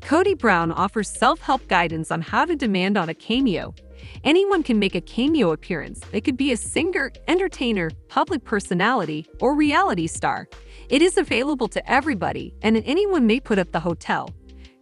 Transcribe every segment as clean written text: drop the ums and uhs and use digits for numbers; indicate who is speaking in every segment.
Speaker 1: Kody Brown offers self-help guidance on how to demand on a cameo. Anyone can make a cameo appearance. They could be a singer, entertainer, public personality, or reality star. It is available to everybody, and anyone may put up the hotel.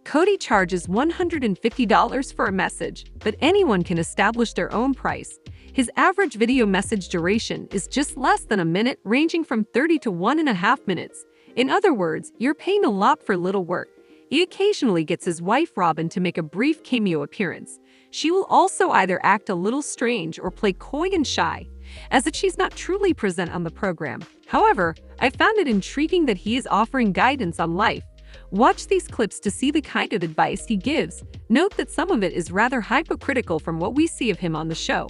Speaker 1: Kody charges $150 for a message, but anyone can establish their own price. His average video message duration is just less than a minute, ranging from 30 to 1.5 minutes. In other words, you're paying a lot for little work. He occasionally gets his wife Robyn to make a brief cameo appearance. She will also either act a little strange or play coy and shy, as if she's not truly present on the program. However, I found it intriguing that he is offering guidance on life. Watch these clips to see the kind of advice he gives. Note that some of it is rather hypocritical from what we see of him on the show.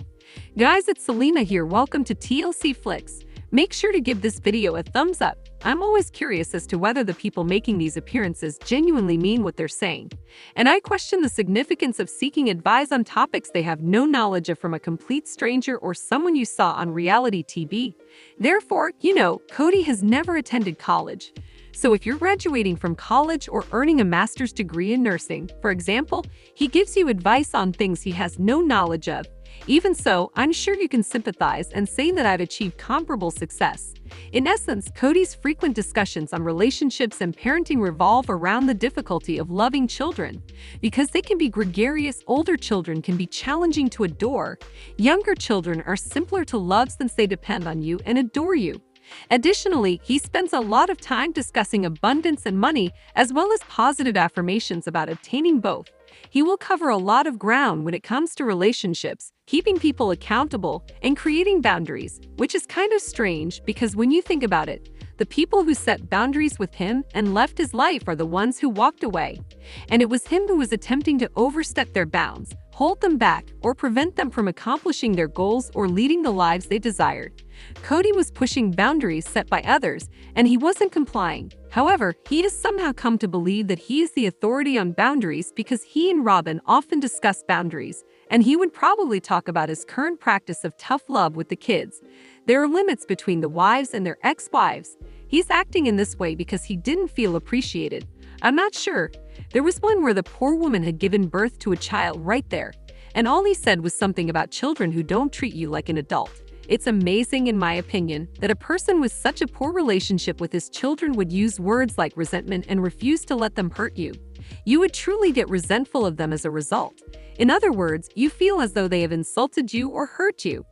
Speaker 1: Guys, it's Selena here. Welcome to TLC Flix. Make sure to give this video a thumbs up. I'm always curious as to whether the people making these appearances genuinely mean what they're saying. And I question the significance of seeking advice on topics they have no knowledge of from a complete stranger or someone you saw on reality TV. Therefore, Kody has never attended college. So if you're graduating from college or earning a master's degree in nursing, for example, he gives you advice on things he has no knowledge of. Even so, I'm sure you can sympathize and say that I've achieved comparable success. In essence, Kody's frequent discussions on relationships and parenting revolve around the difficulty of loving children. Because they can be gregarious, older children can be challenging to adore. Younger children are simpler to love since they depend on you and adore you. Additionally, he spends a lot of time discussing abundance and money, as well as positive affirmations about obtaining both. He will cover a lot of ground when it comes to relationships, keeping people accountable, and creating boundaries, which is kind of strange because when you think about it, the people who set boundaries with him and left his life are the ones who walked away. And it was him who was attempting to overstep their bounds, hold them back, or prevent them from accomplishing their goals or leading the lives they desired. Kody was pushing boundaries set by others, and he wasn't complying. However, he has somehow come to believe that he is the authority on boundaries because he and Robyn often discuss boundaries, and he would probably talk about his current practice of tough love with the kids. There are limits between the wives and their ex-wives. He's acting in this way because he didn't feel appreciated. I'm not sure. There was one where the poor woman had given birth to a child right there, and all he said was something about children who don't treat you like an adult. It's amazing, in my opinion, that a person with such a poor relationship with his children would use words like resentment and refuse to let them hurt you. You would truly get resentful of them as a result. In other words, you feel as though they have insulted you or hurt you.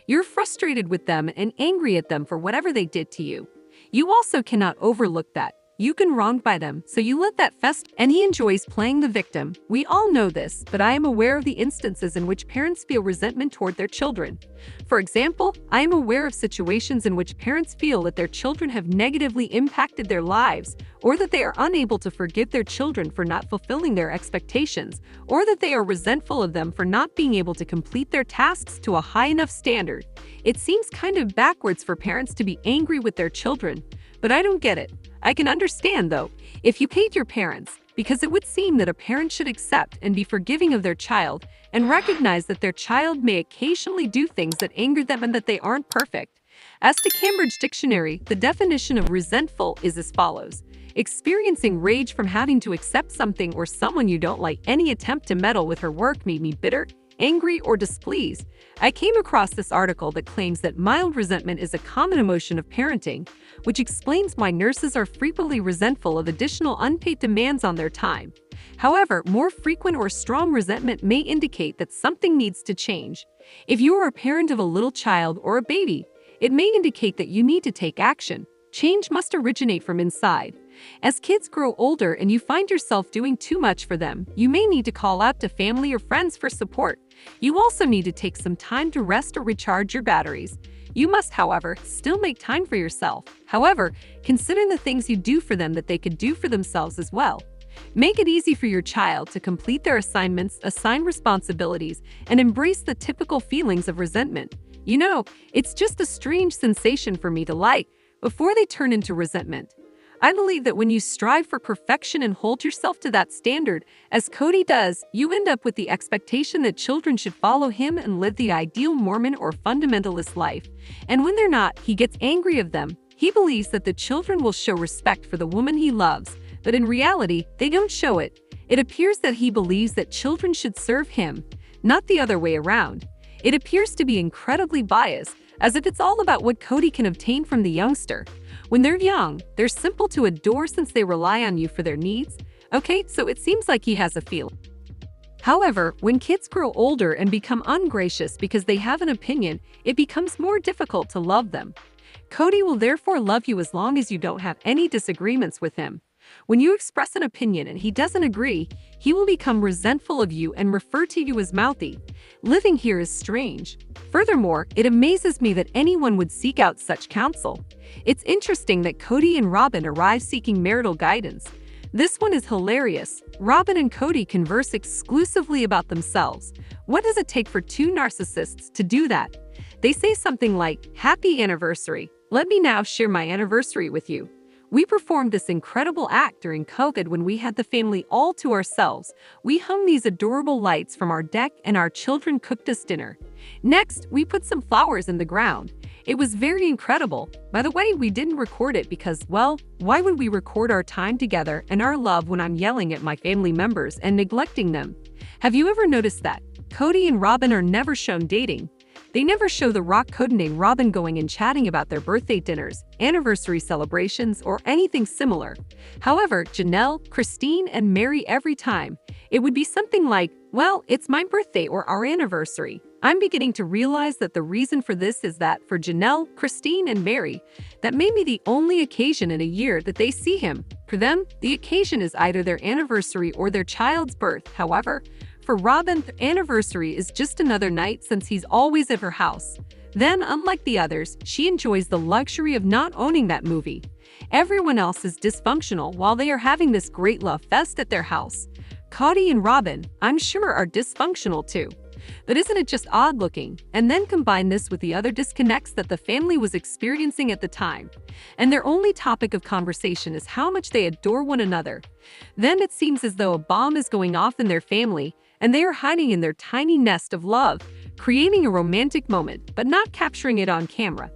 Speaker 1: You're frustrated with them and angry at them for whatever they did to you. You also cannot overlook that you've been wronged by them, so you let that fester, and he enjoys playing the victim. We all know this, but I am aware of the instances in which parents feel resentment toward their children. For example, I am aware of situations in which parents feel that their children have negatively impacted their lives, or that they are unable to forgive their children for not fulfilling their expectations, or that they are resentful of them for not being able to complete their tasks to a high enough standard. It seems kind of backwards for parents to be angry with their children, but I don't get it. I can understand, though, if you hate your parents, because it would seem that a parent should accept and be forgiving of their child and recognize that their child may occasionally do things that anger them and that they aren't perfect. As to Cambridge Dictionary, the definition of resentful is as follows: experiencing rage from having to accept something or someone you don't like. Any attempt to meddle with her work made me bitter, angry, or displeased. I came across this article that claims that mild resentment is a common emotion of parenting, which explains why nurses are frequently resentful of additional unpaid demands on their time. However, more frequent or strong resentment may indicate that something needs to change. If you are a parent of a little child or a baby, it may indicate that you need to take action. Change must originate from inside. As kids grow older and you find yourself doing too much for them, you may need to call out to family or friends for support. You also need to take some time to rest or recharge your batteries. You must, however, still make time for yourself. However, consider the things you do for them that they could do for themselves as well. Make it easy for your child to complete their assignments, assign responsibilities, and embrace the typical feelings of resentment. It's just a strange sensation for me to like before they turn into resentment. I believe that when you strive for perfection and hold yourself to that standard, as Kody does, you end up with the expectation that children should follow him and live the ideal Mormon or fundamentalist life. And when they're not, he gets angry of them. He believes that the children will show respect for the woman he loves, but in reality, they don't show it. It appears that he believes that children should serve him, not the other way around. It appears to be incredibly biased, as if it's all about what Kody can obtain from the youngster. When they're young, they're simple to adore since they rely on you for their needs. Okay, so it seems like he has a feeling. However, when kids grow older and become ungracious because they have an opinion, it becomes more difficult to love them. Kody will therefore love you as long as you don't have any disagreements with him. When you express an opinion and he doesn't agree, he will become resentful of you and refer to you as mouthy. Living here is strange. Furthermore, it amazes me that anyone would seek out such counsel. It's interesting that Kody and Robyn arrive seeking marital guidance. This one is hilarious. Robyn and Kody converse exclusively about themselves. What does it take for two narcissists to do that? They say something like, "Happy anniversary. Let me now share my anniversary with you. We performed this incredible act during COVID when we had the family all to ourselves. We hung these adorable lights from our deck and our children cooked us dinner. Next, we put some flowers in the ground. It was very incredible. By the way, we didn't record it because, well, why would we record our time together and our love when I'm yelling at my family members and neglecting them?" Have you ever noticed that? Kody and Robyn are never shown dating. They never show the rock codenamed Robyn going and chatting about their birthday dinners, anniversary celebrations, or anything similar. However, Janelle, Christine, and Mary every time. It would be something like, "Well, it's my birthday or our anniversary." I'm beginning to realize that the reason for this is that for Janelle, Christine, and Mary, that may be the only occasion in a year that they see him. For them, the occasion is either their anniversary or their child's birth. However, for Robyn, the anniversary is just another night since he's always at her house. Then, unlike the others, she enjoys the luxury of not owning that movie. Everyone else is dysfunctional while they are having this great love fest at their house. Kody and Robyn, I'm sure, are dysfunctional too. But isn't it just odd looking? And then combine this with the other disconnects that the family was experiencing at the time. And their only topic of conversation is how much they adore one another. Then it seems as though a bomb is going off in their family, and they are hiding in their tiny nest of love, creating a romantic moment, but not capturing it on camera.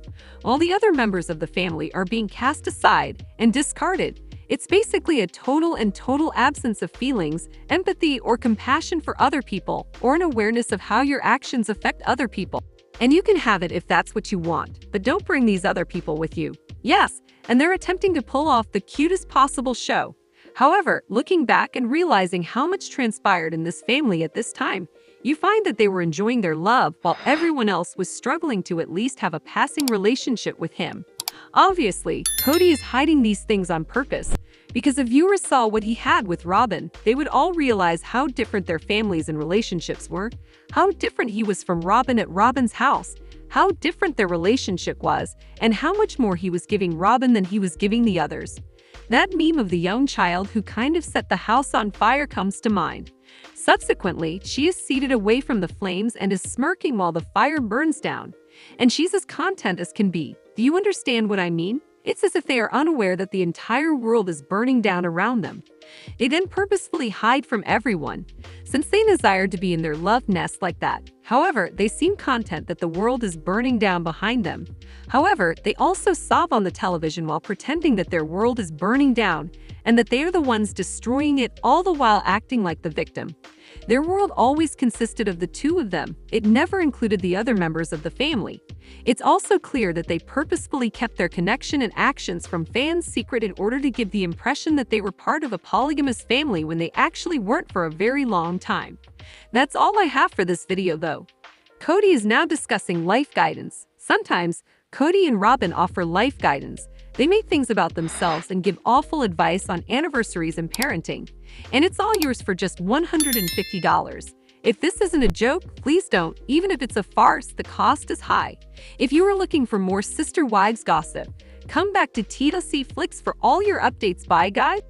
Speaker 1: All the other members of the family are being cast aside and discarded. It's basically a total absence of feelings, empathy, or compassion for other people, or an awareness of how your actions affect other people. And you can have it if that's what you want, but don't bring these other people with you. Yes, and they're attempting to pull off the cutest possible show. However, looking back and realizing how much transpired in this family at this time, you find that they were enjoying their love while everyone else was struggling to at least have a passing relationship with him. Obviously, Kody is hiding these things on purpose, because if viewers saw what he had with Robyn, they would all realize how different their families and relationships were, how different he was from Robyn at Robyn's house, how different their relationship was, and how much more he was giving Robyn than he was giving the others. That meme of the young child who kind of set the house on fire comes to mind. Subsequently, she is seated away from the flames and is smirking while the fire burns down. And she's as content as can be. Do you understand what I mean? It's as if they are unaware that the entire world is burning down around them. They then purposefully hide from everyone, since they desire to be in their love nest like that. However, they seem content that the world is burning down behind them. However, they also sob on the television while pretending that their world is burning down and that they are the ones destroying it, all the while acting like the victim. Their world always consisted of the two of them. It never included the other members of the family. It's also clear that they purposefully kept their connection and actions from fans secret in order to give the impression that they were part of a polygamous family when they actually weren't for a very long time. That's all I have for this video though. Kody is now discussing life guidance. Sometimes, Kody and Robyn offer life guidance. They make things about themselves and give awful advice on anniversaries and parenting. And it's all yours for just $150. If this isn't a joke, please don't. Even if it's a farce, the cost is high. If you are looking for more sister wives gossip, come back to TLC Flix for all your updates. Bye, guys.